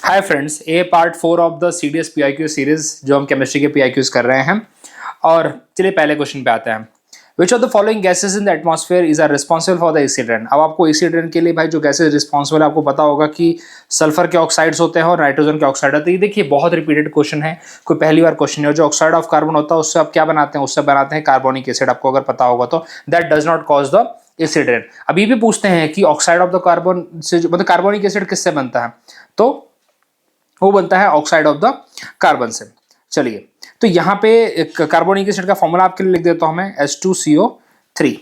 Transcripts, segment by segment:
Hi friends, ये part 4 of the CDS PIQ series जो हम केमिस्ट्री के पीआईक्यूज कर रहे हैं। और चलिए पहले क्वेश्चन पे आते हैं। Which of the following gases in the atmosphere is are responsible for the acid rain. अब आपको एसिड रेन के लिए भाई जो गैसेस रिस्पॉन्सिबल है आपको पता होगा कि सल्फर के ऑक्साइड्स होते हैं और नाइट्रोजन के ऑक्साइड होते हैं। ये देखिए बहुत रिपीटेड क्वेश्चन है, कोई पहली बार क्वेश्चन है। जो ऑक्साइड ऑफ कार्बन होता है उससे आप क्या बनाते हैं, उससे बनाते हैं कार्बोनिक एसिड। आपको अगर पता होगा तो that does not cause the acid rain. अभी भी पूछते हैं कि ऑक्साइड ऑफ द कार्बन से मतलब कार्बोनिक एसिड किससे बनता है, तो वो बनता है ऑक्साइड ऑफ द कार्बन से। चलिए तो यहाँ पे कार्बोनिक एसिड का फॉर्मूला आपके लिए लिख देता हूं मैं, H2CO3।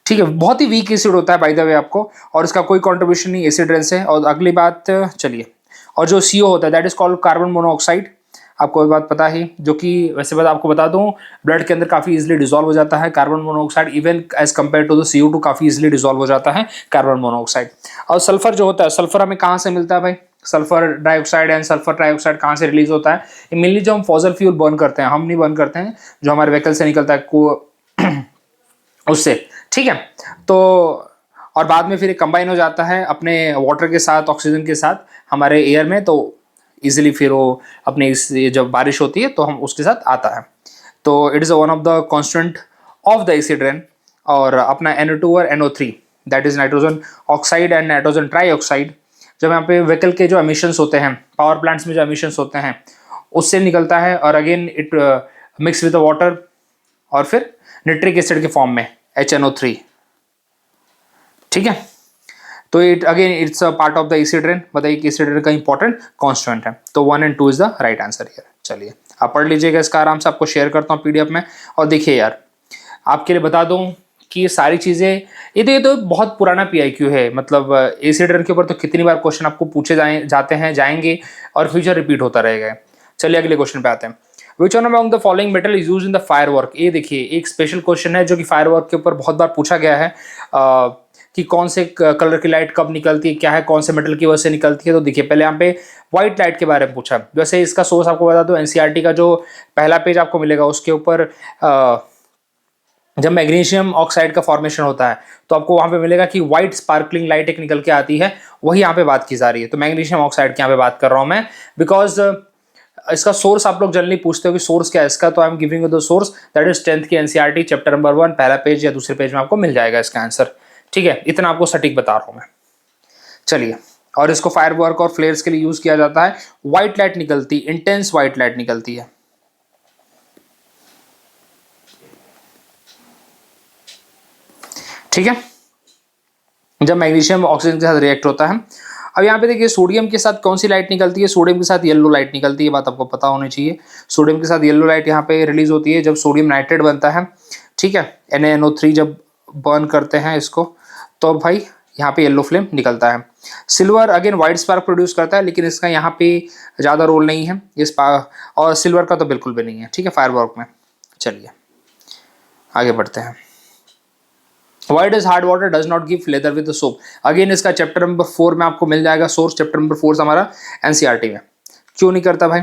ठीक है, बहुत ही वीक एसिड होता है बाय द वे आपको, और इसका कोई कंट्रीब्यूशन नहीं एसिड रेन से। और अगली बात चलिए, और जो CO होता है that is called carbon monoxide. आपको ये बात पता है, जो कि वैसे बात आपको बता दूं, ब्लड के अंदर काफी इजीली डिसॉल्व हो जाता है carbon monoxide, even as compare to the CO2 काफी इजीली डिसॉल्व हो जाता है कार्बन मोनोऑक्साइड। और सल्फर जो होता है, सल्फर हमें कहाँ से मिलता है भाई? Sulphur dioxide and sulphur trioxide कहाँ से रिलीज होता है? ये मेनली जो हम फॉसिल फ्यूल बर्न करते हैं, हम नहीं बर्न करते हैं, जो हमारे व्हीकल से निकलता है को उससे। ठीक है, तो और बाद में फिर ये कंबाइन हो जाता है अपने वाटर के साथ, ऑक्सीजन के साथ हमारे एयर में, तो इजीली फिर वो अपने इस जब बारिश होती है तो हम उसके साथ आता है। तो it is one of the constant of the acid rain. और अपना NO2 और NO3 that is nitrogen oxide and nitrogen trioxide, जब यहाँ पे व्हीकल के जो एमिशंस होते हैं, पावर प्लांट्स में जो एमिशंस होते हैं उससे निकलता है, और again it mix with the water और फिर निट्रिक एसिड के फॉर्म में HNO3। ठीक है, तो it again it's a part of the acid rain. बताइए कि एसिड रेन का इंपॉर्टेंट कांस्टेंट है, तो 1 और 2 is the right answer here. चलिए आप पढ़ लीजिएगा इसका आराम से, आपको शेयर करता हूँ PDF में। और देखिए यार, आपके लिए बता दूं कि ये सारी चीजें, ये तो बहुत पुराना PIQ है। मतलब एसिड रेन के ऊपर तो कितनी बार क्वेश्चन आपको पूछे जाते हैं, जाएंगे, और फ्यूचर रिपीट होता रहेगा। चलिए अगले क्वेश्चन पे आते हैं। Which one among the following metal is used in the firework. ये देखिए एक स्पेशल क्वेश्चन है जो कि फायरवर्क के ऊपर बहुत बार पूछा गया है, कि कौन से कलर की लाइट कब निकलती है, क्या है, कौन से मेटल की वजह से निकलती है। तो देखिए पहले यहाँ पे व्हाइट लाइट के बारे में पूछा। वैसे इसका सोर्स आपको बता दो, NCERT का जो पहला पेज आपको मिलेगा उसके ऊपर जब मैग्नीशियम ऑक्साइड का फॉर्मेशन होता है तो आपको वहां पे मिलेगा कि व्हाइट स्पार्कलिंग लाइट एक निकल के आती है, वही यहाँ पे बात की जा रही है। तो मैग्नीशियम ऑक्साइड की यहाँ पे बात कर रहा हूं मैं, बिकॉज इसका सोर्स आप लोग जनरली पूछते हो कि सोर्स क्या है इसका, तो I am giving you the source that is 10th की NCERT चैप्टर नंबर 1 पहला पेज या दूसरे पेज में आपको मिल जाएगा इसका आंसर। ठीक है, इतना आपको सटीक बता रहा हूं मैं। चलिए, और इसको फायर वर्क और फ्लेयर्स के लिए यूज किया जाता है। व्हाइट लाइट निकलती, इंटेंस व्हाइट लाइट निकलती है। ठीक है, जब मैग्नीशियम ऑक्सीजन के साथ रिएक्ट होता है। अब यहाँ पे देखिए सोडियम के साथ कौन सी लाइट निकलती है? सोडियम के साथ येलो लाइट निकलती है, बात आपको पता होनी चाहिए। सोडियम के साथ येलो लाइट यहाँ पे रिलीज होती है जब सोडियम नाइट्रेट बनता है। ठीक है, NaNO3 जब बर्न करते हैं इसको, तो भाई यहाँ पे येलो फ्लेम निकलता है। Silver again white spark produce करता है, लेकिन इसका यहाँ पे ज़्यादा रोल नहीं है इस और सिल्वर का तो बिल्कुल भी नहीं है। ठीक है, फायरवर्क में। चलिए आगे बढ़ते हैं। Why does hard water does not give leather with the soap? Again इसका चैप्टर नंबर 4 में आपको मिल जाएगा सोर्स, चैप्टर नंबर 4 से हमारा NCERT में। क्यों नहीं करता भाई?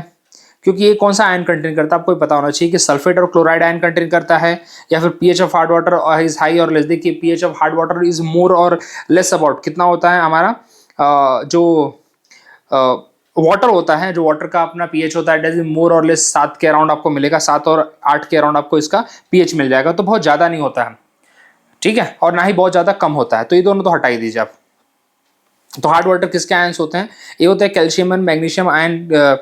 क्योंकि ये कौन सा आयन कंटेन करता है आपको पता होना चाहिए, कि सल्फेट और क्लोराइड आयन कंटेन करता है, या फिर pH of hard water is high और लेस। देखिए pH of hard water is more और लेस अबाउट कितना होता है हमारा, जो वाटर होता है, जो वाटर का अपना pH होता है, इट इज मोर और लेस 7 के अराउंड आपको मिलेगा, 7 और 8 के अराउंड आपको इसका pH मिल जाएगा। तो बहुत ज़्यादा नहीं होता है, ठीक है, और ना ही बहुत ज्यादा कम होता है। तो ये दोनों तो हटा ही दीजिए आप। तो हार्ड वाटर किसके आयंस होते हैं? ये होते हैं कैल्शियम एंड मैग्नीशियम आयन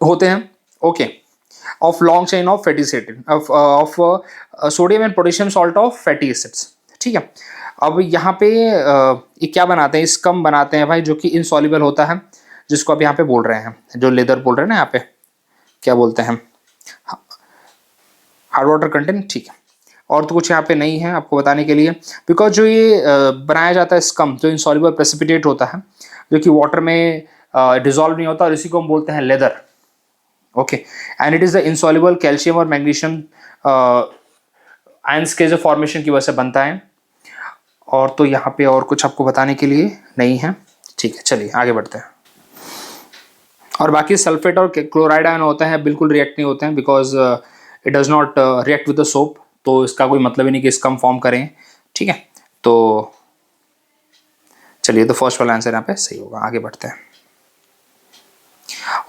होते हैं। Okay, of long chain of fatty acid of sodium and potassium salt of fatty acids. ठीक है, अब यहाँ पे ये क्या बनाते हैं? स्कम बनाते हैं भाई, जो कि इनसॉल्युबल होता है, जिसको आप यहाँ पे बोल रहे हैं, जो लेदर बोल रहे हैं ना, यहाँ पे क्या बोलते हैं, हार्ड वाटर कंटेंट। ठीक है, और तो कुछ यहाँ पे नहीं है आपको बताने के लिए, बिकॉज जो ये बनाया जाता है स्कम, जो इनसॉल्युबल प्रेसिपिटेट होता है, जो कि वाटर में डिसॉल्व नहीं होता, और इसी को हम बोलते हैं leather. Okay, and it is the insoluble calcium और मैग्नीशियम आयंस के जो फॉर्मेशन की वजह से बनता है। और तो यहाँ पे और कुछ आपको बताने के लिए नहीं है। ठीक है, चलिए आगे बढ़ते हैं। और बाकी सल्फेट और क्लोराइड आयन होते हैं, बिल्कुल रिएक्ट नहीं होते हैं, because it does not react with the soap, तो इसका कोई मतलब ही नहीं कि स्कम फॉर्म करें। ठीक है, तो चलिए, तो फर्स्ट वाला आंसर यहाँ पे सही होगा। आगे बढ़ते हैं।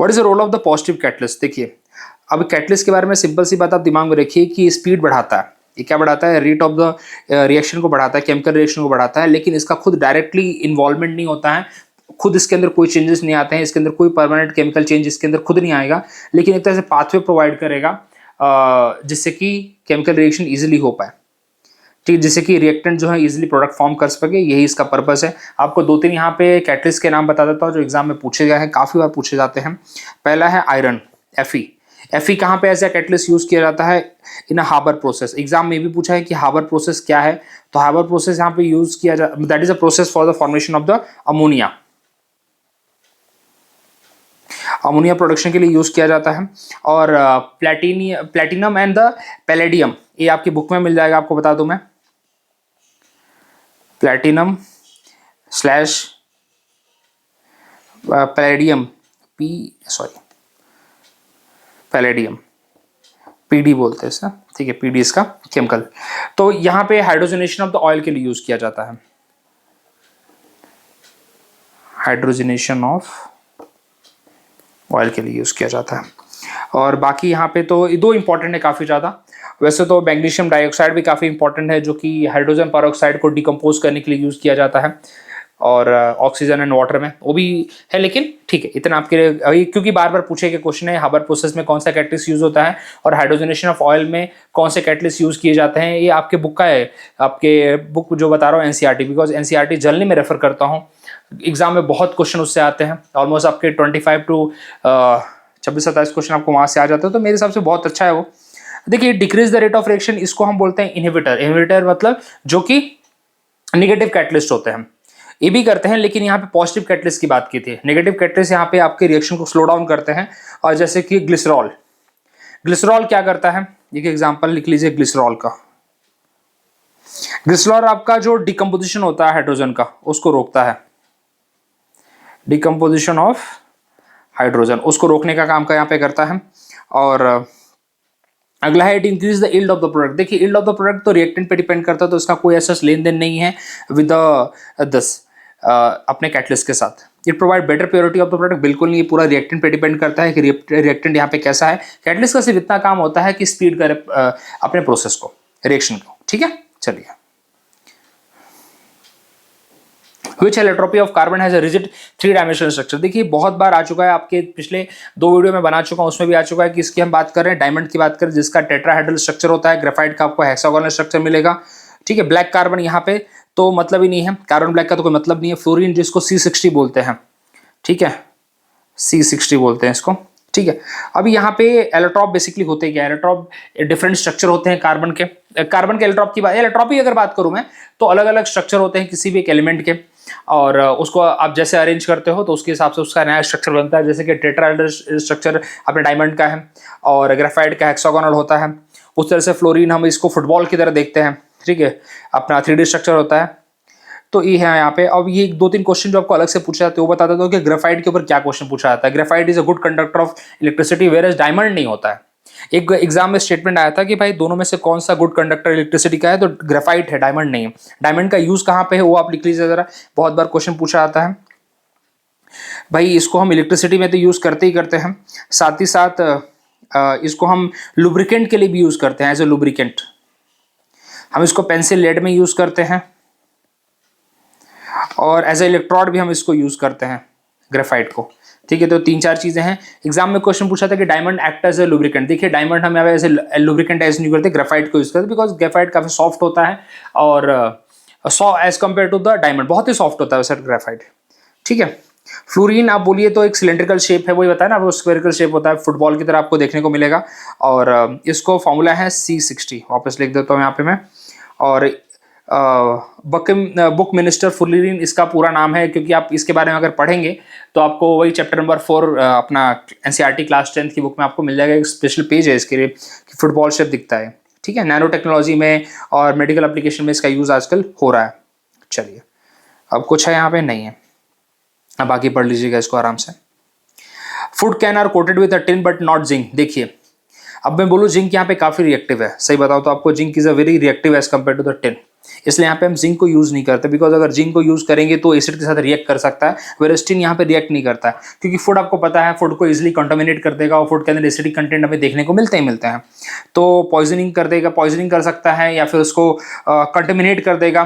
What is the role of the positive catalyst? देखिए अब कैटलिस्ट के बारे में सिंपल सी बात आप दिमाग में रखिए कि स्पीड बढ़ाता है। ये क्या बढ़ाता है? रेट ऑफ द रिएक्शन को बढ़ाता है, केमिकल रिएक्शन को बढ़ाता है, लेकिन इसका खुद डायरेक्टली इन्वॉल्वमेंट नहीं होता है, खुद इसके अंदर कोई चेंजेस नहीं आते हैं, इसके अंदर कोई परमानेंट केमिकल चेंज इसके अंदर खुद नहीं आएगा, लेकिन एक तरह से पाथवे प्रोवाइड करेगा जिससे कि केमिकल रिएक्शन ईजिली हो पाए, ठीक, जिससे कि रिएक्टेंट जो है इजीली प्रोडक्ट फॉर्म कर सके। यही इसका पर्पस है। आपको 2-3 यहाँ पे कैटलिस्ट के नाम बता देता हूँ जो एग्जाम में पूछे गए हैं, काफ़ी बार पूछे जाते हैं। पहला है आयरन, Fe। Fe कहाँ पे एज ए कैटलिस्ट यूज किया जाता है? इन अ हाबर प्रोसेस। एग्जाम में भी पूछा है कि हाबर प्रोसेस क्या है, तो हाबर प्रोसेस यहाँ पे यूज किया जाता, that is a process for the formation of the ammonia. Ammonia production के लिए यूज किया जाता है। और प्लेटिनम एंड द पैलेडियम, ये आपकी बुक में मिल जाएगा, आपको बता दूं मैं, platinum slash palladium, palladium PD बोलते हैं इसे, ठीक है, पीडी इसका केमिकल। तो यहाँ पे हाइड्रोजनेशन ऑफ द ऑयल के लिए यूज किया जाता है, हाइड्रोजनेशन ऑफ ऑयल के लिए यूज किया जाता है। और बाकी यहाँ पे तो ये 2 इंपॉर्टेंट है काफ़ी ज़्यादा। वैसे तो मैग्नीशियम डाइऑक्साइड भी काफ़ी इंपॉर्टेंट है, जो कि हाइड्रोजन पेरोक्साइड को डिकम्पोज करने के लिए यूज़ किया जाता है, और ऑक्सीजन एंड वाटर में वो भी है, लेकिन ठीक है इतना आपके लिए, क्योंकि बार बार पूछे गए क्वेश्चन है हाबर प्रोसेस में कौन सा कैटलिस्ट यूज़ होता है और हाइड्रोजनेशन ऑफ ऑयल में कौन से कैटलिस्ट यूज़ किए जाते हैं। ये आपके बुक का है, आपके बुक जो बता रहा हूँ एनसीईआरटी, बिकॉज एनसीईआरटी जनरली में रेफर करता हूँ, एग्जाम में बहुत क्वेश्चन उससे आते हैं, ऑलमोस्ट आपके 25 टू 26-27 क्वेश्चन आपको वहाँ से आ जाते हैं, तो मेरे हिसाब से बहुत अच्छा है वो। देखिए decrease the rate of reaction, इसको हम बोलते हैं इनहिबिटर। इनहिबिटर मतलब जो कि नेगेटिव कैटलिस्ट होते हैं, ये भी करते हैं, लेकिन यहाँ पे पॉजिटिव कैटलिस्ट की बात की थी। नेगेटिव कैटलिस्ट यहाँ पे आपके रिएक्शन को स्लो डाउन करते हैं, और जैसे कि ग्लिसरॉल, ग्लिसरॉल क्या करता है, एक एग्जांपल लिख लीजिए ग्लिसरॉल का। ग्लिसरॉल आपका जो डिकम्पोजिशन होता है हाइड्रोजन का, उसको रोकता है, डिकम्पोजिशन ऑफ हाइड्रोजन, उसको रोकने का काम का यहाँ पे करता है। और अगला है it increase the yield of the product. देखिए यील्ड ऑफ द प्रोडक्ट तो रिएक्टेंट पे डिपेंड करता है, तो इसका कोई ऐसा लेन देन नहीं है विद दिस अपने कैटलिस्ट के साथ। It provide better purity of the product, बिल्कुल नहीं, ये पूरा रिएक्टेंट पे डिपेंड करता है कि रिएक्टेंट यहाँ पे कैसा है। कैटलिस्ट का सिर्फ इतना काम होता है कि स्पीड करे अपने प्रोसेस को, रिएक्शन को, ठीक है। चलिए, Which allotropy of carbon has a rigid 3-dimensional structure? देखिए बहुत बार आ चुका है, आपके पिछले 2 वीडियो में बना चुका हूँ, उसमें भी आ चुका है कि इसकी हम बात कर रहे हैं डायमंड की बात करें, जिसका टेट्राहेड्रल स्ट्रक्चर होता है। ग्रेफाइट का आपको हेक्सागोनल स्ट्रक्चर मिलेगा, ठीक है। ब्लैक कार्बन यहाँ पे तो मतलब ही नहीं है, कार्बन ब्लैक का तो कोई मतलब नहीं है। फ्लोरीन जिसको C60 बोलते हैं, ठीक है, C60 बोलते हैं इसको, ठीक है। अभी यहाँ पे एलोट्रॉप बेसिकली होते हैं क्या? एलोट्रॉप डिफरेंट स्ट्रक्चर होते हैं कार्बन के एलोट्रॉप की बात, एलोट्रॉप की अगर बात करूँ मैं, तो अलग अलग स्ट्रक्चर होते हैं किसी भी एक एलिमेंट के, और उसको आप जैसे अरेंज करते हो तो उसके हिसाब से उसका नया स्ट्रक्चर बनता है। जैसे कि टेट्राहेड्रल स्ट्रक्चर अपने डायमंड का है, और ग्रेफाइट का हेक्सागोनल होता है। उस तरह से फ्लोरीन हम इसको फुटबॉल की तरह देखते हैं, ठीक है, अपना 3D स्ट्रक्चर होता है। तो ये है यहाँ पे। अब ये 2-3 क्वेश्चन जो आपको अलग से पूछा जाते हैं वो बता देता हूँ कि ग्रेफाइट के ऊपर क्या क्वेश्चन पूछा जाता है। Graphite is a good conductor of electricity, whereas एज डायमंड नहीं होता है। एक एग्जाम में स्टेटमेंट आया था कि भाई दोनों में से कौन सा गुड कंडक्टर इलेक्ट्रिसिटी का है, तो ग्रेफाइट है, डायमंड नहीं है। डायमंड का यूज कहाँ पे है वो आप लिख लीजिए जरा, बहुत बार क्वेश्चन पूछा जाता है। भाई इसको हम इलेक्ट्रिसिटी में तो यूज करते ही करते हैं, साथ ही साथ इसको हम लुब्रिकेंट के लिए भी यूज करते हैं, एज ए लुब्रिकेंट। हम इसको पेंसिल लेड में यूज करते हैं, और एज ए इलेक्ट्रोड भी हम इसको यूज करते हैं ग्रेफाइट को, ठीक है। तो 3-4 चीजें हैं। एग्जाम में क्वेश्चन पूछा था कि diamond act as a lubricant. देखिए डायमंड हम यहाँ पे एज ए लुब्रिकेंट एज नहीं करते, ग्रेफाइट को यूज करते, बिकॉज ग्रेफाइट काफी सॉफ्ट होता है, और as compare to the diamond बहुत ही सॉफ्ट होता है वैसे ग्रेफाइट, ठीक है। फ्लोरीन आप बोलिए तो एक सिलेंड्रिकल शेप है, वही बताया ना, वो स्क्वेरिकल शेप होता है, फुटबॉल की तरह आपको देखने को मिलेगा। और इसको फॉर्मूला है C60, वापस लिख देता हूँ यहाँ पे मैं। और बुक मिनिस्टर फ्लोरीन इसका पूरा नाम है, क्योंकि आप इसके बारे में अगर पढ़ेंगे तो आपको वही चैप्टर नंबर 4 अपना एनसीईआरटी क्लास 10 की बुक में आपको मिल जाएगा। एक स्पेशल पेज है इसके लिए कि फुटबॉल शेप दिखता है, ठीक है। नैनो टेक्नोलॉजी में और मेडिकल एप्लीकेशन में इसका यूज आजकल हो रहा है। चलिए, अब कुछ है यहाँ पे नहीं है, अब बाकी पढ़ लीजिएगा इसको आराम से। Food can are coated with a tin but not zinc. देखिए अब मैं बोलूँ जिंक यहाँ पे काफी रिएक्टिव है, सही बताओ तो आपको zinc is a very reactive as compare to the tin. इसलिए यहाँ पे हम जिंक को यूज़ नहीं करते, बिकॉज अगर जिंक को यूज़ करेंगे तो एसिड के साथ रिएक्ट कर सकता है, वेयर टिन यहाँ पे रिएक्ट नहीं करता है, क्योंकि फूड आपको पता है फूड को इजिली कंटामिनेट कर देगा और फूड के अंदर एसिडिक कंटेंट हमें देखने को मिलते हैं, तो पॉइजनिंग कर देगा, पॉइजनिंग कर सकता है या फिर उसको कंटामिनेट कर देगा,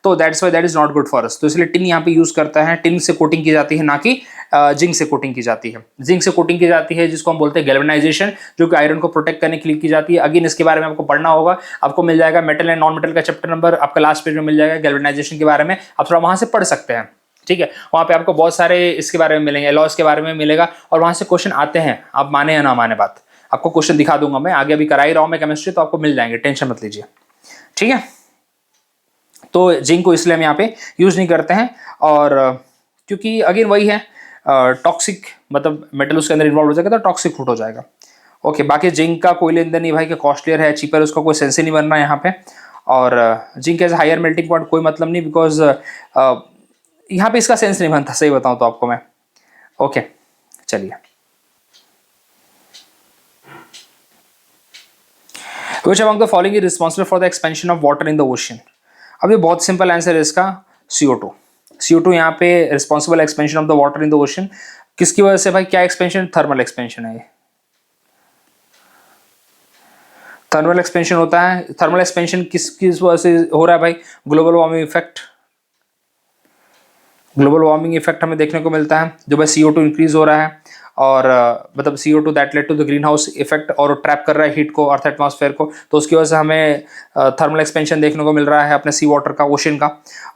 तो that's why that is not good for us. तो इसलिए टिन यहाँ पे यूज़ करता है, टिन से कोटिंग की जाती है, ना कि जिंक से कोटिंग की जाती है। जिंक से कोटिंग की जाती है जिसको हम बोलते हैं गैल्वेनाइजेशन, जो कि आयरन को प्रोटेक्ट करने के लिए की जाती है। अगेन इसके बारे में आपको पढ़ना होगा, आपको मिल जाएगा मेटल एंड नॉन मेटल का चैप्टर नंबर आपका लास्ट पेज में मिल जाएगा, गैल्वेनाइजेशन के बारे में आप थोड़ा वहां से पढ़ सकते हैं, ठीक है। वहां पे आपको बहुत सारे इसके बारे में मिलेंगे, लॉस के बारे में मिलेगा, और वहां से क्वेश्चन आते हैं, आप माने या ना माने बात, आपको क्वेश्चन दिखा दूंगा मैं आगे, अभी करा ही रहा हूं मैं केमिस्ट्री, तो आपको मिल जाएंगे, टेंशन मत लीजिए, ठीक है। तो जिंक को इसलिए हम यहाँ पे यूज नहीं करते हैं, और क्योंकि अगेन वही है टॉक्सिक, मतलब मेटल उसके अंदर इन्वॉल्व हो जाएगा तो टॉक्सिक फूड हो जाएगा। ओके, बाकी जिंक का कोई लेन देन नहीं भाई कि कॉस्टलियर है चीपर, उसका कोई सेंस ही नहीं बन रहा है यहाँ पे। और zinc as higher melting point कोई मतलब नहीं, बिकॉज यहाँ पे इसका सेंस नहीं बनता, सही बताऊँ तो आपको मैं। ओके चलिए, Which among the following is responsible for the expansion of water in the ocean? अब ये बहुत सिंपल आंसर है इसका, CO2। CO2 यहाँ पे responsible expansion of the water in the ocean, किसकी वजह से भाई, क्या एक्सपेंशन, थर्मल एक्सपेंशन है ये, थर्मल एक्सपेंशन होता है। थर्मल एक्सपेंशन किस वजह से हो रहा है भाई, global warming effect, global warming effect हमें देखने को मिलता है, जो भाई CO2 इंक्रीज हो रहा है, और मतलब CO2 that lead to the green house effect, और ट्रैप कर रहा है हीट को अर्थ एटमॉस्फेयर को, तो उसकी वजह से हमें थर्मल एक्सपेंशन देखने को मिल रहा है अपने सी वाटर का, ओशन का,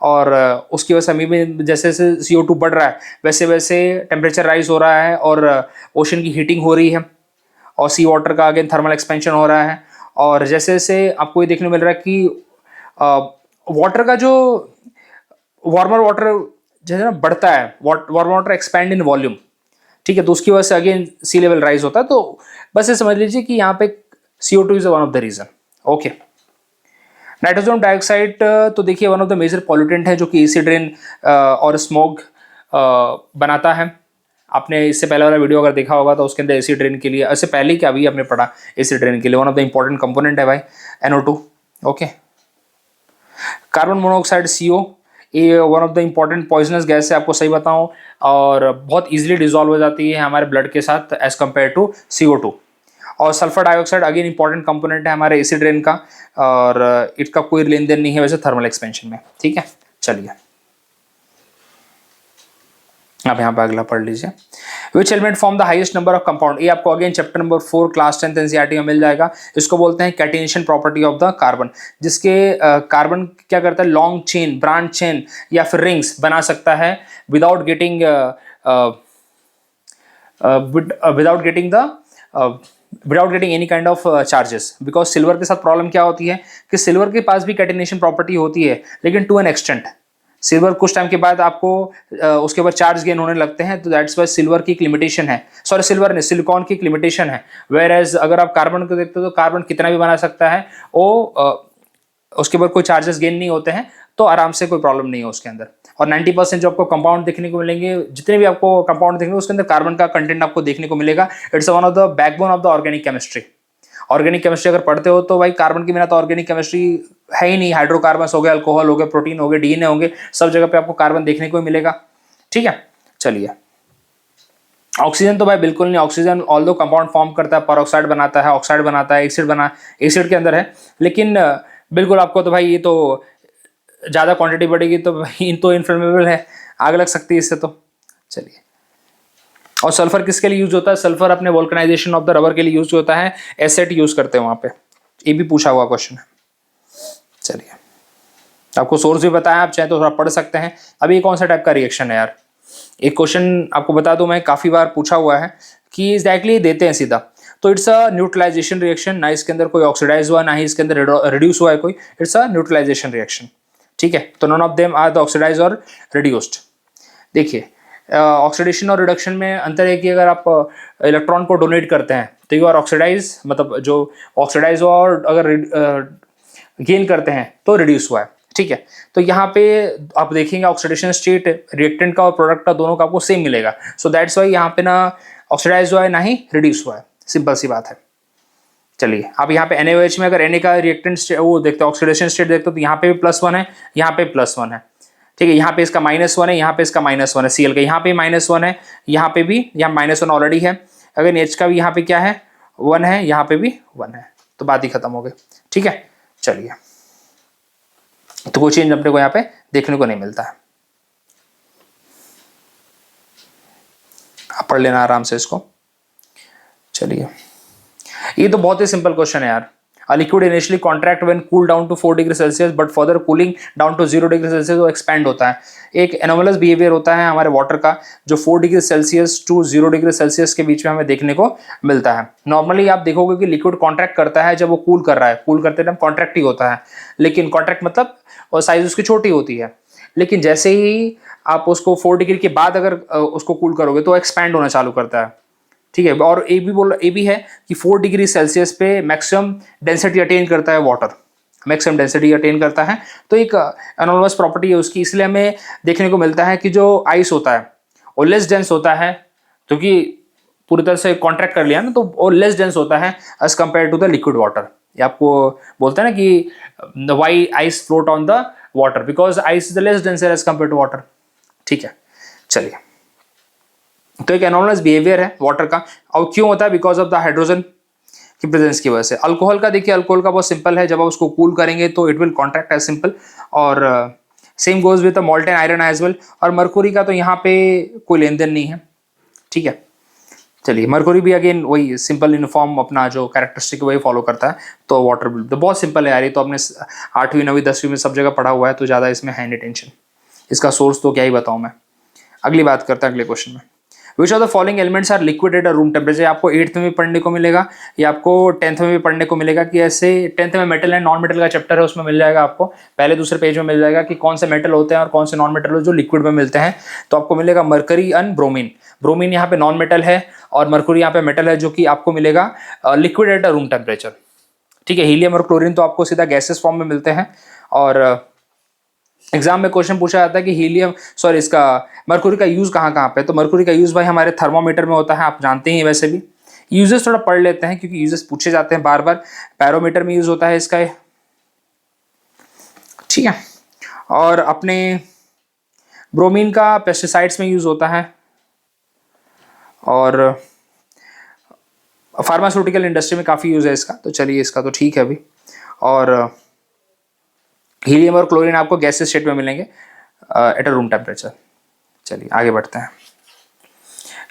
और उसकी वजह से हमें भी जैसे जैसे CO2 बढ़ रहा है वैसे वैसे टेम्परेचर राइज हो रहा है, और ओशन की हीटिंग हो रही है, और सी वाटर का अगेन थर्मल एक्सपेंशन हो रहा है, और जैसे जैसे आपको ये देखने को मिल रहा है कि वाटर का जो वार्मर वाटर जैसे ना बढ़ता है, warmer water expand in volume, ठीक है, तो उसकी वजह से अगेन सी लेवल राइज होता है। तो बस ये समझ लीजिए कि यहाँ पे CO2 is one of the reason. Okay, nitrogen dioxide तो देखिए one of the major pollutant है, जो कि एसिड रेन और स्मोग बनाता है। आपने इससे पहले वाला वीडियो अगर देखा होगा तो उसके अंदर एसिड रेन के लिए, इससे पहले क्या अभी आपने पढ़ा, एसिड रेन के लिए one of the important component है भाई NO2। Okay, carbon monoxide CO, ये one of the important poisonous gas है, आपको सही बताऊं, और बहुत इजीली डिजॉल्व हो जाती है हमारे ब्लड के साथ एज कंपेयर टू CO2। और sulphur dioxide again important component है हमारे एसिड रेन का, और इसका कोई लेन देन नहीं है वैसे थर्मल एक्सपेंशन में, ठीक है। चलिए आप यहाँ पे अगला पढ़ लीजिए, which element form the highest number of compound, ये आपको again chapter number 4 class 10 NCERT में मिल जाएगा। इसको बोलते हैं catenation property of the carbon, जिसके कार्बन क्या करता है, लॉन्ग चेन, ब्रांच चेन या फिर रिंग्स बना सकता है without getting without getting any kind of charges. Because silver के साथ प्रॉब्लम क्या होती है कि सिल्वर के पास भी कैटिनेशन प्रॉपर्टी होती है, लेकिन टू एन एक्सटेंट। सिल्वर कुछ टाइम के बाद आपको उसके बाद चार्ज गेन होने लगते हैं, तो दैट्स वाई सिल्वर की एक लिमिटेशन है, सॉरी सिल्वर नहीं, सिलिकॉन की एक लिमिटेशन है। वेयर एज अगर आप कार्बन को देखते हो तो कार्बन कितना भी बना सकता है, वो उसके बाद कोई चार्जेस गेन नहीं होते हैं, तो आराम से कोई प्रॉब्लम नहीं है उसके अंदर। और 90% जो आपको कंपाउंड देखने को मिलेंगे, जितने भी आपको कंपाउंड देखेंगे उसके अंदर कार्बन का कंटेंट आपको देखने को मिलेगा। It's one of the backbone of the organic chemistry. Organic chemistry अगर पढ़ते हो तो भाई कार्बन के बिना तो ऑर्गेनिक केमिस्ट्री है ही नहीं। हाइड्रोकार्बन हो गए, अल्कोहल हो गए, प्रोटीन हो गए, DNA होंगे, सब जगह पे आपको कार्बन देखने को मिलेगा, ठीक है। चलिए, ऑक्सीजन तो भाई बिल्कुल नहीं। ऑक्सीजन ऑल्दो कंपाउंड फॉर्म करता है, परऑक्साइड बनाता है, ऑक्साइड बनाता है, एसिड के अंदर है, लेकिन बिल्कुल आपको तो भाई ये तो ज़्यादा क्वांटिटी बढ़ेगी तो भाई तो इनफ्लेमेबल है, आग लग सकती है इससे तो। चलिए, और सल्फर किसके लिए यूज होता है, सल्फर अपने वोल्कनाइजेशन ऑफ द रबर के लिए यूज होता है, एसेट यूज करते हैं वहां पे, ये भी पूछा हुआ क्वेश्चन है। चलिए, आपको सोर्स भी बताया, आप चाहे तो थोड़ा पढ़ सकते हैं। अभी कौन सा टाइप का रिएक्शन है यार, एक क्वेश्चन आपको बता दूं मैं, काफी बार पूछा हुआ है कि एग्जैक्टली देते हैं सीधा, तो इट्स अ न्यूट्रलाइजेशन रिएक्शन, ना इसके अंदर कोई ऑक्सीडाइज हुआ, ना ही इसके अंदर रिड्यूस हुआ है कोई, इट्स अ न्यूट्रलाइजेशन रिएक्शन, ठीक है। तो none of them are the oxidise और रिड्यूस्ड। देखिए, ऑक्सीडेशन और रिडक्शन में अंतर है कि अगर आप इलेक्ट्रॉन को डोनेट करते हैं तो यू आर ऑक्सीडाइज, मतलब जो ऑक्सीडाइज हुआ, और अगर गेन करते हैं तो रिड्यूस हुआ है, ठीक है। तो यहाँ पे आप देखेंगे ऑक्सीडेशन स्टेट रिएक्टेंट का और प्रोडक्ट का दोनों का आपको सेम मिलेगा, सो दैट्स वाई यहाँ पे ना ऑक्सीडाइज हुआ है ना ही रिड्यूस हुआ है, सिंपल सी बात है। चलिए अब यहाँ पे NaOH में अगर Na का रिएक्टेंट वो देखते हैं, ऑक्सीडेशन स्टेट देखते हो, तो यहाँ पे भी +1 है, यहाँ पे +1 है, ठीक है। यहाँ पे इसका -1 है, यहाँ पे इसका -1 है, Cl का यहाँ पे -1 है, यहाँ पे भी, यहाँ -1 ऑलरेडी है। अगर H का भी यहाँ पे क्या है 1 है, यहाँ पे भी 1 है, तो बात ही खत्म हो गई, ठीक है। चलिए तो कोई चेंज अपने को यहाँ पे देखने को नहीं मिलता है। आप पढ़ लेना आराम से इसको। चलिए ये तो बहुत ही सिंपल क्वेश्चन है यार। A liquid initially contract when cooled down to 4 degree Celsius but further cooling down to 0 degree Celsius वो एक्सपैंड होता है। एक एनोमलस बिहेवियर होता है हमारे वाटर का जो 4 degree Celsius to 0 degree Celsius के बीच में हमें देखने को मिलता है। नॉर्मली आप देखोगे कि लिक्विड कॉन्ट्रैक्ट करता है जब वो कूल कर रहा है, कूल करते टाइम कॉन्ट्रैक्ट ही होता है, लेकिन कॉन्ट्रैक्ट मतलब और साइज उसकी छोटी होती है, लेकिन जैसे ही आप उसको 4 डिग्री के बाद अगर उसको कूल करोगे तो एक्सपैंड होना चालू करता है, ठीक है। और ये भी है कि 4 डिग्री सेल्सियस पे मैक्सिमम डेंसिटी अटेन करता है वाटर, मैक्सिमम डेंसिटी अटेन करता है, तो एक एनोमलस प्रॉपर्टी है उसकी। इसलिए हमें देखने को मिलता है कि जो आइस होता है वो लेस डेंस होता है, क्योंकि पूरी तरह से कॉन्ट्रैक्ट कर लिया ना, तो वो लेस डेंस होता है as compare to the liquid water. ये आपको बोलते हैं ना कि why ice float on the water, because ice is the less denser as compare to water, ठीक है। चलिए तो एक एनोमलस बिहेवियर है वाटर का, और क्यों होता है? बिकॉज ऑफ द हाइड्रोजन की प्रेजेंस की वजह से। अल्कोहल का देखिए, अल्कोहल का बहुत सिंपल है, जब आप उसको कूल करेंगे तो it will contract as simple, और same goes with molten iron as well. और मरकुरी का तो यहाँ पे कोई लेन देन नहीं है, ठीक है। चलिए मरकुरी भी अगेन वही सिंपल यूनिफॉर्म अपना जो कैरेक्टरिस्टिक वही फॉलो करता है, तो वाटर तो बहुत सिंपल है यार। ये तो आपने 8वीं 9वीं 10वीं में सब जगह पढ़ा हुआ है, तो ज़्यादा इसमें है नहीं टेंशन। इसका सोर्स तो क्या ही बताऊँ मैं। अगली बात करते हैं अगले क्वेश्चन में। Which of the following elements are liquid at a room temperature. आपको 8th में भी पढ़ने को मिलेगा, या आपको 10th में भी पढ़ने को मिलेगा कि ऐसे 10th में मेटल एंड नॉन मेटल का चैप्टर है, उसमें मिल जाएगा आपको पहले दूसरे पेज में मिल जाएगा कि कौन से मेटल होते हैं और कौन से नॉन मेटल जो लिक्विड में मिलते हैं। तो आपको मिलेगा मरकरी एंड ब्रोमीन। ब्रोमीन यहाँ पे नॉन मेटल है और मरकुरी यहाँ पे मेटल है, जो कि आपको मिलेगा liquid at a room temperature, ठीक है। हीलियम और क्लोरीन तो आपको सीधा गैसेस फॉर्म में मिलते हैं, और एग्जाम में क्वेश्चन पूछा जाता है कि हीलियम इसका मरकुरी का यूज कहाँ कहाँ पे। तो मरकुरी का यूज भाई हमारे थर्मोमीटर में होता है, आप जानते ही हैं। वैसे भी यूजेस थोड़ा पढ़ लेते हैं क्योंकि यूजेस पूछे जाते हैं बार बार। पैरोमीटर में यूज होता है इसका, ठीक है। और अपने ब्रोमीन का पेस्टिसाइड्स में यूज होता है, और फार्मास्यूटिकल इंडस्ट्री में काफ़ी यूज है इसका। तो चलिए इसका तो ठीक है अभी। और हीलियम और क्लोरीन आपको गैसेस स्टेट में मिलेंगे एट अ रूम टेम्परेचर। चलिए आगे बढ़ते हैं।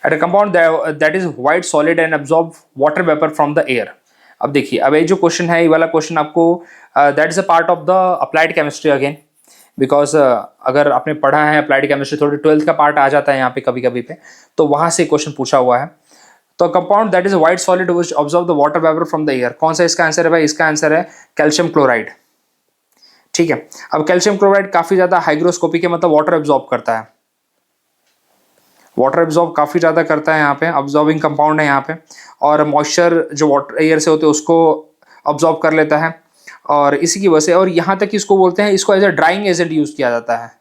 At a compound that is white solid and absorb water vapour from the air. अब देखिए, अब ये जो क्वेश्चन है, ये वाला क्वेश्चन आपको that is a part of the applied chemistry again, because अगर आपने पढ़ा है अप्लाइड केमिस्ट्री, थोड़ी 12th का पार्ट आ जाता है यहाँ पे कभी कभी पे, तो वहाँ से क्वेश्चन पूछा हुआ है। तो compound that is white solid which absorb the water vapour from the air. कौन सा इसका आंसर है भाई? इसका आंसर है कैल्शियम क्लोराइड, ठीक है। अब कैल्शियम क्लोराइड काफी ज्यादा हाइग्रोस्कोपिक है, मतलब वाटर एब्जॉर्ब करता है, वाटर एब्जॉर्ब काफी ज्यादा करता है, यहाँ पे अब्जॉर्बिंग कंपाउंड है यहाँ पे। और मॉइस्चर जो वाटर एयर से होते हैं उसको अब्जॉर्ब कर लेता है, और इसी की वजह से, और यहाँ तक इसको बोलते हैं, इसको as a drying agent use किया जाता है।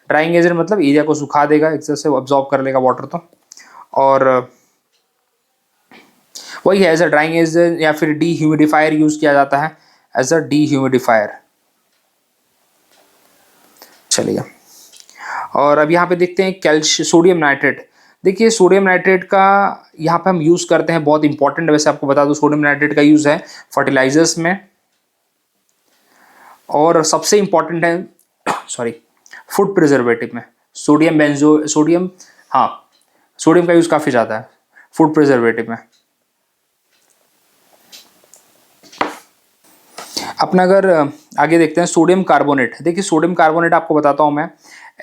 ड्राइंग एजेंट मतलब एरिया को सुखा देगा, एक तरह से अब्जॉर्ब कर लेगा वाटर, तो और वही है एज अ ड्राइंग एजेंट, या फिर डीह्यूमिडिफायर यूज किया जाता है एज अ डीह्यूमिडिफायर। चलिए, और अब यहाँ पे देखते हैं सोडियम नाइट्रेट। देखिए सोडियम नाइट्रेट का यहाँ पे हम यूज करते हैं, बहुत इंपॉर्टेंट है। वैसे आपको बता दूं, सोडियम नाइट्रेट का यूज है फर्टिलाइजर्स में, और सबसे इंपॉर्टेंट है फूड प्रिजर्वेटिव में। सोडियम का यूज काफी ज्यादा है फूड प्रिजर्वेटिव में। अपना अगर आगे देखते हैं सोडियम कार्बोनेट। देखिए सोडियम कार्बोनेट आपको बताता हूं मैं,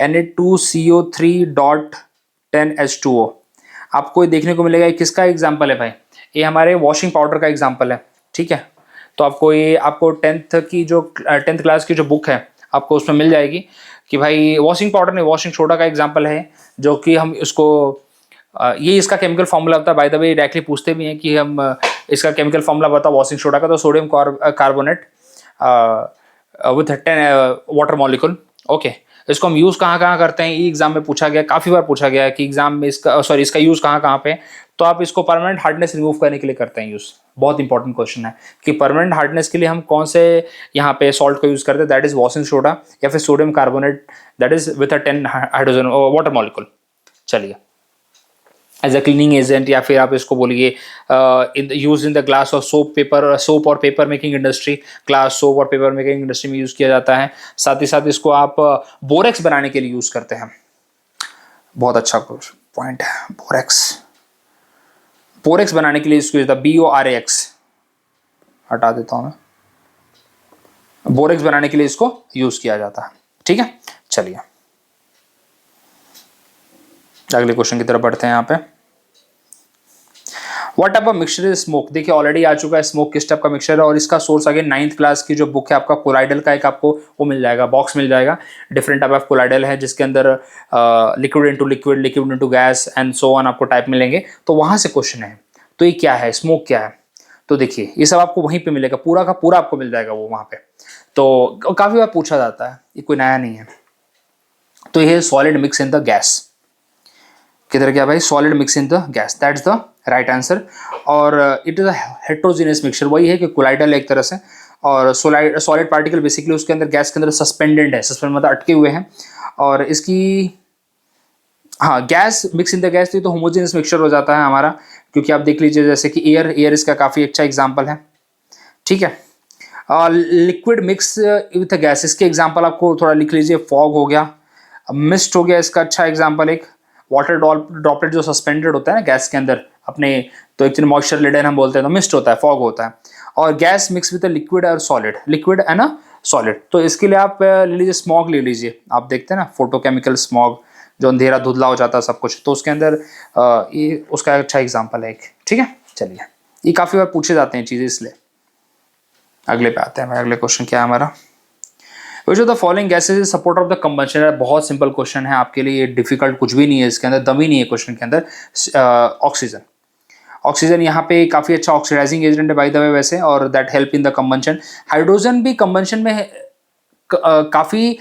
Na2CO3.10H2O आपको देखने को मिलेगा। ये किसका एग्जाम्पल है भाई? ये हमारे वॉशिंग पाउडर का एग्जाम्पल है, ठीक है। तो आपको 10th क्लास की जो बुक है आपको उसमें मिल जाएगी कि भाई वॉशिंग पाउडर नहीं, वॉशिंग सोडा का एग्जाम्पल है, जो कि हम इसको ये इसका केमिकल फॉर्मूला होता है। बाय द वे डायरेक्टली पूछते भी हैं कि हम इसका केमिकल फॉर्मूला बताओ वॉशिंग सोडा का, तो sodium carbonate with 10 water molecule, okay। इसको हम यूज़ कहाँ कहाँ करते हैं, ये एग्जाम में पूछा गया, काफ़ी बार पूछा गया है कि एग्जाम में इसका इसका यूज़ कहाँ कहाँ पे है। तो आप इसको परमानेंट हार्डनेस रिमूव करने के लिए करते हैं यूज़। बहुत इंपॉर्टेंट क्वेश्चन है कि परमानेंट हार्डनेस के लिए हम कौन से यहाँ पे सॉल्ट का यूज़ करते हैं, दैट इज वॉशिंग सोडा या फिर sodium carbonate, that is with a 10 hydrogen water molecule. चलिए, एज अ क्लीनिंग एजेंट, या फिर आप इसको बोलिए use in the glass of soap, paper soap और paper making industry, glass soap और पेपर मेकिंग इंडस्ट्री में यूज़ किया जाता है। साथ ही साथ इसको आप बोरेक्स बनाने के लिए यूज़ करते हैं। बहुत अच्छा पॉइंट है, बोरेक्स। बोरेक्स बनाने के लिए इसको BORAX हटा देता हूँ मैं, बोरेक्स बनाने के लिए इसको यूज़ किया जाता है। ठीक है, चलिए अगले क्वेश्चन की तरफ बढ़ते हैं। यहाँ पे what type of mixture is smoke, देखिए ऑलरेडी आ चुका है स्मोक किस टाइप का मिक्सचर है, और इसका सोर्स अगेन 9th क्लास की जो बुक है आपका कोलाइडल का, एक आपको वो मिल जाएगा, बॉक्स मिल जाएगा। डिफरेंट टाइप ऑफ कोलाइडल है जिसके अंदर liquid into liquid, liquid into gas and so on आपको टाइप मिलेंगे। तो वहां से क्वेश्चन है, तो ये क्या है, स्मोक क्या है, तो देखिए ये सब आपको वहीं पे मिलेगा, पूरा का पूरा आपको मिल जाएगा वो वहां पे। तो काफी बार पूछा जाता है, ये कोई नया नहीं है। तो ये solid mix in the gas, किधर गया भाई, solid mix in the gas, that's the right answer. और it is a heterogeneous mixture, वही है कि कोलाइडल एक तरह से, और सॉलिड पार्टिकल बेसिकली उसके अंदर गैस के अंदर सस्पेंडेड है, सस्पेंड मतलब अटके हुए हैं। और इसकी हाँ, gas mix in the gas, तो होमोजीनियस मिक्सचर हो जाता है हमारा, क्योंकि आप देख लीजिए जैसे कि एयर इसका काफ़ी अच्छा एग्जाम्पल है। ठीक है, लिक्विड मिक्स विथ गैस, इसके एग्जाम्पल आपको थोड़ा लिख लीजिए, फॉग हो गया, मिस्ट हो गया इसका अच्छा एग्जाम्पल एक, वाटर ड्रॉपलेट जो सस्पेंडेड होता है ना गैस के अंदर अपने, तो एक मॉइस्चर लेडर हम बोलते हैं, तो मिस्ट होता है, फॉग होता है। और गैस मिक्स विद लिक्विड और सॉलिड, लिक्विड है ना सॉलिड, तो इसके लिए आप ले लीजिए स्मॉग ले लीजिए, आप देखते हैं ना फोटोकेमिकल स्मॉग, जो अंधेरा धुंधला हो जाता है सब कुछ, तो उसके अंदर ये उसका अच्छा एग्जाम्पल है एक। ठीक है, चलिए ये काफ़ी बार पूछे जाते हैं चीज़ें, इसलिए अगले पे आते हैं। अगले क्वेश्चन क्या है हमारा, विच of the following gases is supporter of the combustion, बहुत सिंपल क्वेश्चन है आपके लिए, डिफिकल्ट कुछ भी नहीं है इसके अंदर, दम ही नहीं है क्वेश्चन के अंदर। ऑक्सीजन, ऑक्सीजन यहाँ पे काफ़ी अच्छा ऑक्सीडाइजिंग एजेंट है बाय द वे वैसे, और that help in the combustion. Hydrogen भी कंबशन में काफ़ी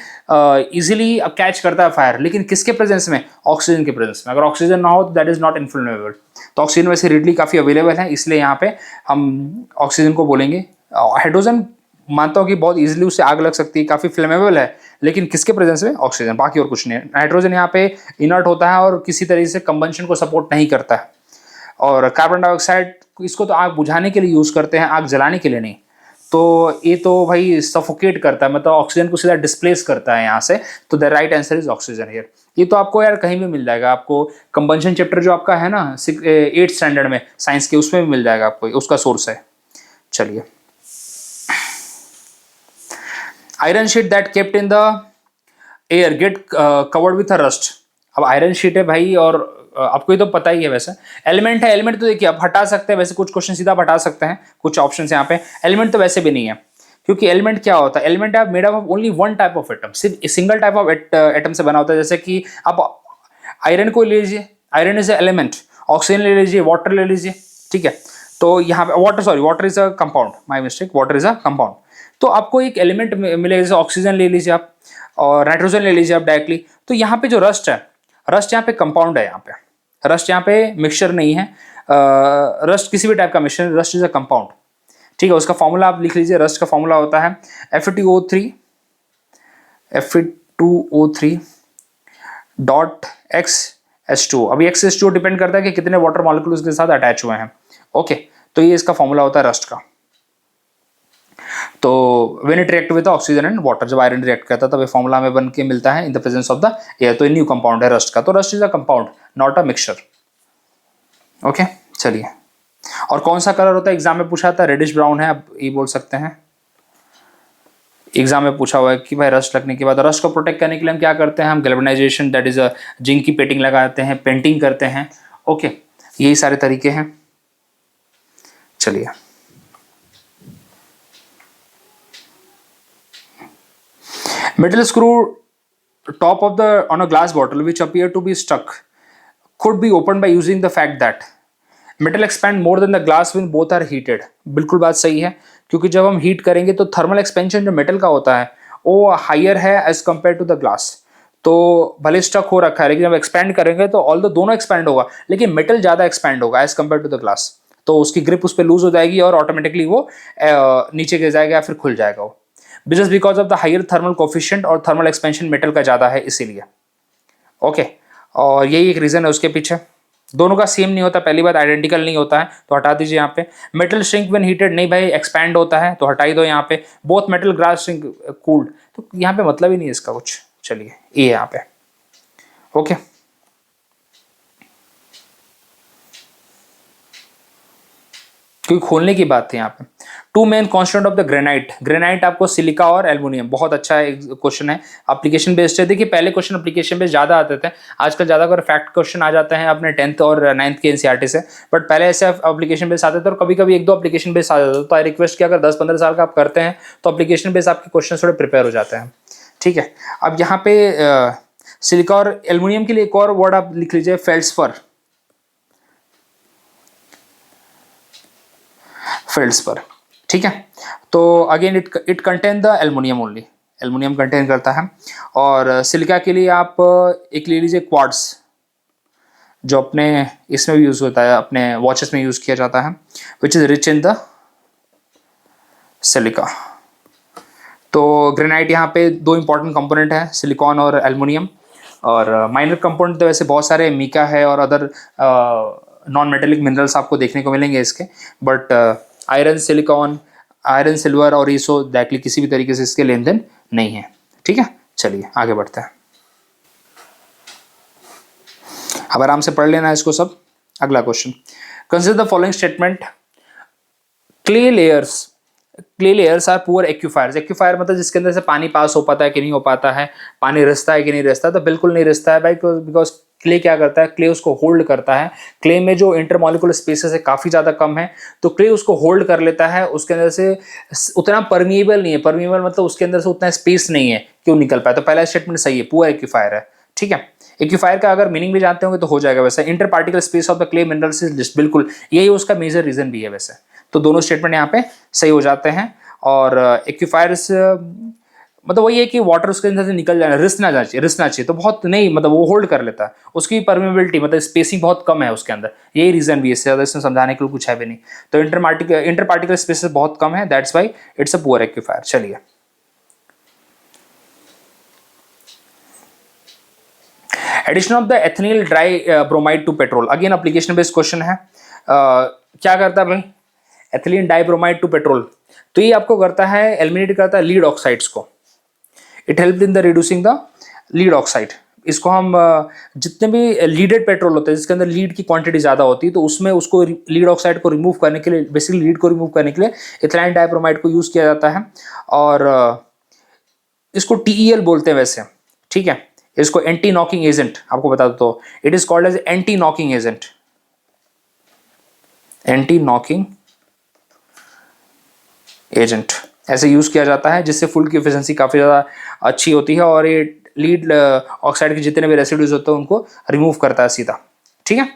इजीली कैच करता है फायर, लेकिन किसके प्रेजेंस में, ऑक्सीजन के प्रेजेंस में। अगर ऑक्सीजन ना हो तो दैट इज नॉट इनफ्लेमेबल। तो ऑक्सीजन वैसे रेडली काफ़ी अवेलेबल है, इसलिए यहाँ पे हम ऑक्सीजन को बोलेंगे। हाइड्रोजन मानता हूँ कि बहुत इजीली उससे आग लग सकती है, काफ़ी फ्लेमेबल है, लेकिन किसके प्रेजेंस में, ऑक्सीजन, बाकी और कुछ नहीं है। नाइट्रोजन यहाँ पे इनर्ट होता है और किसी तरीके से कंबंशन को सपोर्ट नहीं करता है। और कार्बन डाइऑक्साइड, इसको तो आग बुझाने के लिए यूज़ करते हैं, आग जलाने के लिए नहीं। तो ये तो भाई सफोकेट करता है, मतलब ऑक्सीजन को सीधा डिस्प्लेस करता है यहाँ से। तो the right answer is oxygen here. ये तो आपको यार कहीं भी मिल जाएगा, आपको कंबंशन चैप्टर जो आपका है ना 8th स्टैंडर्ड में साइंस के, उसमें भी मिल जाएगा आपको, उसका सोर्स है। चलिए, iron sheet that kept in the air get covered with a rust. अब आयरन शीट है भाई, और आपको ये तो पता ही है वैसे, एलिमेंट है, एलिमेंट तो देखिए आप हटा सकते हैं, वैसे कुछ क्वेश्चन सीधा आप हटा सकते हैं, कुछ ऑप्शन यहाँ पे। एलिमेंट तो वैसे भी नहीं है, क्योंकि एलिमेंट क्या होता है, एलिमेंट है made up of only one type of atom, सिर्फ सिंगल टाइप ऑफ एटम से बना होता है। जैसे कि आप आयरन को ले लीजिए, आयरन इज एलिमेंट, ऑक्सीजन ले लीजिए, वाटर ले लीजिए, ठीक है। तो यहाँ पे water is a compound, my mistake, water is a compound. तो आपको एक एलिमेंट मिलेगा, जैसे ऑक्सीजन ले लीजिए आप, और नाइट्रोजन ले लीजिए आप डायरेक्टली। तो यहाँ पे जो रस्ट है, रस्ट यहाँ पे कंपाउंड है, यहाँ पे रस्ट यहाँ पे मिक्सचर नहीं है। रस्ट किसी भी टाइप का mixture, rust is a compound, ठीक है। उसका फॉर्मूला आप लिख लीजिए, रस्ट का फॉर्मूला होता है Fe2O3 डॉट XH2। अभी XH2 डिपेंड करता है कि कितने वाटर मॉलिक्यूल्स के साथ अटैच हुए हैं, ओके। तो ये इसका फॉर्मूला होता है रस्ट का। तो when it react with oxygen and water, जब आयरन रिएक्ट करता है तब ये फॉर्मूला में बन के मिलता है in the presence of the air. तो न्यू कंपाउंड है रस्ट का, तो rust is a compound not a mixture, okay. चलिए, और कौन सा कलर होता है, एग्जाम में पूछा था, रेडिश ब्राउन है, आप ये बोल सकते हैं। एग्जाम में पूछा हुआ है कि भाई रस्ट लगने के बाद, रस्ट को प्रोटेक्ट करने के लिए हम क्या करते हैं, हम गैल्वेनाइजेशन, दैट इज जिंक की पेटिंग लगाते हैं, पेंटिंग करते हैं, ओके। यही सारे तरीके हैं। चलिए, metal screw top of the on a glass bottle which appear to be stuck could be opened by using the fact that metal expand more than the glass when both are heated। बिल्कुल बात सही है, क्योंकि जब हम heat करेंगे तो thermal expansion जो मेटल का होता है वो हायर है as compare to the glass. तो भले स्टक हो रखा है, लेकिन जब एक्सपैंड करेंगे तो ऑल दोनों एक्सपैंड होगा, लेकिन मेटल ज़्यादा एक्सपैंड होगा as compare to the glass. तो उसकी ग्रिप उस पर लूज हो जाएगी और ऑटोमेटिकली वो नीचे गिर जाएगा या फिर खुल जाएगा वो, because because of the higher thermal coefficient और थर्मल एक्सपेंशन मेटल का ज़्यादा है इसीलिए। ओके, और यही एक रीज़न है उसके पीछे। दोनों का सेम नहीं होता, पहली बात आइडेंटिकल नहीं होता है, तो हटा दीजिए यहाँ पे। मेटल श्रिंक व्हेन हीटेड, नहीं भाई एक्सपैंड होता है, तो हटाई दो यहाँ पे। Both metal glass shrink cooled, तो यहाँ पे मतलब ही नहीं है इसका कुछ। चलिए ये यहाँ पे ओके। क्योंकि खोलने की बात थी यहाँ पे। Two main constant of the granite, granite आपको सिलिका और एल्युमिनियम, बहुत अच्छा क्वेश्चन है, एप्लीकेशन बेस्ड है। देखिए पहले क्वेश्चन एप्लीकेशन बेस्ड ज़्यादा आते थे, आजकल ज़्यादा अगर फैक्ट क्वेश्चन आ जाते हैं अपने 10th और 9th के एनसीईआरटी से, बट पहले ऐसे एप्लीकेशन बेस्ड आते थे और कभी कभी एक दो एप्लीकेशन बेस्ड आ जाते थे। तो आई रिक्वेस्ट कि अगर 10-15 साल का आप करते हैं तो एप्लीकेशन बेस्ड आपके क्वेश्चन थोड़े प्रिपेयर हो जाते हैं, ठीक है। अब यहाँ पे सिलिका और एल्युमिनियम के लिए एक और वर्ड आप लिख लीजिए, फेल्ड्सपर। फेल्ड्सपर, ठीक है। तो again it contain the aluminium only, aluminium contain करता है। और सिलिका के लिए आप एक ले लीजिए क्वार्ट्ज, जो अपने इसमें भी यूज होता है, अपने वॉचेस में यूज किया जाता है, which is rich in the silica. तो ग्रेनाइट यहाँ पे दो इंपॉर्टेंट कंपोनेंट है, सिलिकॉन और एल्युमिनियम। और माइनर कंपोनेंट तो वैसे बहुत सारे, मीका है और अदर नॉन मेटेलिक मिनरल्स आपको देखने को मिलेंगे इसके, but iron, silicon, iron, silver और ईसो डायरेक्टली किसी भी तरीके से इसके लेन देन नहीं है, ठीक है। चलिए आगे बढ़ते हैं, अब आराम से पढ़ लेना इसको सब। अगला question, consider the following statement, clay layers are poor aquifers. Aquifer मतलब जिसके अंदर से पानी पास हो पाता है कि नहीं हो पाता है, पानी रिसता है कि नहीं रिसता है, तो बिल्कुल नहीं रिसता है भाई, बिकॉज क्ले क्या करता है, क्ले उसको होल्ड करता है। क्ले में जो इंटरमॉलिक्यूलर स्पेसेस है काफ़ी ज़्यादा कम है, तो क्ले उसको होल्ड कर लेता है, उसके अंदर से उतना परमिएबल नहीं है, परमिएबल मतलब उसके अंदर से उतना स्पेस नहीं है क्यों निकल पाए। तो पहला स्टेटमेंट सही है, पुअर एक्यूफायर है, ठीक है। एक्यूफायर का अगर मीनिंग भी जानते होंगे तो हो जाएगा वैसे। Inter particle space of the clay minerals is list, बिल्कुल यही उसका मेजर रीजन भी है वैसे। तो दोनों स्टेटमेंट यहाँ पे सही हो जाते हैं। और एक्यूफायर्स मतलब वही है कि वाटर उसके अंदर से निकल जाना, रिसना चाहिए, तो बहुत नहीं, मतलब वो होल्ड कर लेता है, उसकी परमेबिलिटी मतलब स्पेसिंग बहुत कम है उसके अंदर, यही रीजन भी है, इससे ज़्यादा इसमें समझाने के लिए कुछ है भी नहीं। तो इंटर पार्टिकल स्पेसेस बहुत कम है, that's why it's a poor aquifer. चलिए एडिशन ऑफ द एथेनिल dibromide to petrol, again application based question है। क्या करता है भाई एथिलीन डाइब्रोमाइड टू पेट्रोल, तो ये आपको करता है, एलिमिनेट करता है लीड ऑक्साइड्स को। It help in the reducing the lead oxide. इसको हम जितने भी लीडेड पेट्रोल होते हैं जिसके अंदर लीड की क्वांटिटी ज़्यादा होती है, तो उसमें उसको लीड ऑक्साइड को रिमूव करने के लिए, बेसिकली लीड को रिमूव करने के लिए एथिलीन डाइब्रोमाइड को यूज़ किया जाता है। और इसको TEL बोलते हैं वैसे, ठीक है। इसको एंटी नॉकिंग एजेंट आपको बता दो, तो it is called as anti knocking agent, anti knocking agent ऐसे यूज किया जाता है, जिससे फुल की एफिशिएंसी काफ़ी ज़्यादा अच्छी होती है और ये लीड ऑक्साइड के जितने भी रेसिड्यूज होते हैं उनको रिमूव करता है सीधा, ठीक है।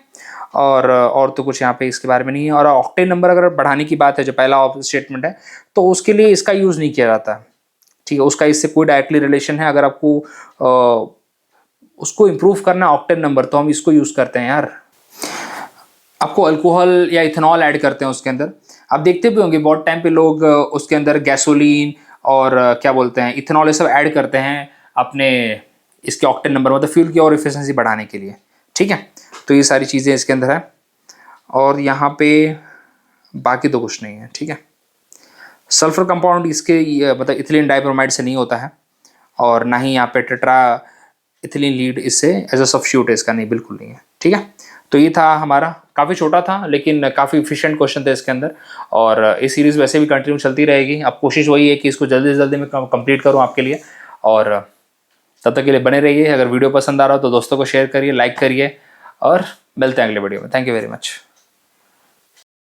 और तो कुछ यहाँ पे इसके बारे में नहीं है। और ऑक्टेन नंबर अगर बढ़ाने की बात है, जो पहला स्टेटमेंट है, तो उसके लिए इसका यूज़ नहीं किया जाता है, ठीक है। उसका इससे कोई डायरेक्टली रिलेशन है, अगर आपको उसको इम्प्रूव करना है ऑक्टेन नंबर, तो हम इसको यूज़ करते हैं यार। आपको अल्कोहल या इथेनॉल ऐड करते हैं उसके अंदर, आप देखते भी होंगे बहुत टाइम पे लोग उसके अंदर गैसोलीन और क्या बोलते हैं इथेनॉल, ये सब ऐड करते हैं अपने इसके ऑक्टेन नंबर, मतलब फ्यूल की और एफिशिएंसी बढ़ाने के लिए, ठीक है। तो ये सारी चीज़ें इसके अंदर है। और यहाँ पे बाकी तो कुछ नहीं है, ठीक है। सल्फर कंपाउंड इसके मतलब इथिलीन डाइब्रोमाइड से नहीं होता है, और ना ही यहाँ पे टेट्रा इथिलीन लीड इससे एज अ सब्स्टिट्यूट है इसका, नहीं बिल्कुल नहीं है, ठीक है। तो ये था हमारा, काफ़ी छोटा था लेकिन काफ़ी इफिशिएंट क्वेश्चन थे इसके अंदर। और ये सीरीज़ वैसे भी कंटिन्यू चलती रहेगी। अब कोशिश वही है कि इसको जल्दी से जल्दी मैं कंप्लीट करूँ आपके लिए, और तब तक के लिए बने रहिए। अगर वीडियो पसंद आ रहा हो तो दोस्तों को शेयर करिए, लाइक करिए, और मिलते हैं अगले वीडियो में। Thank you very much.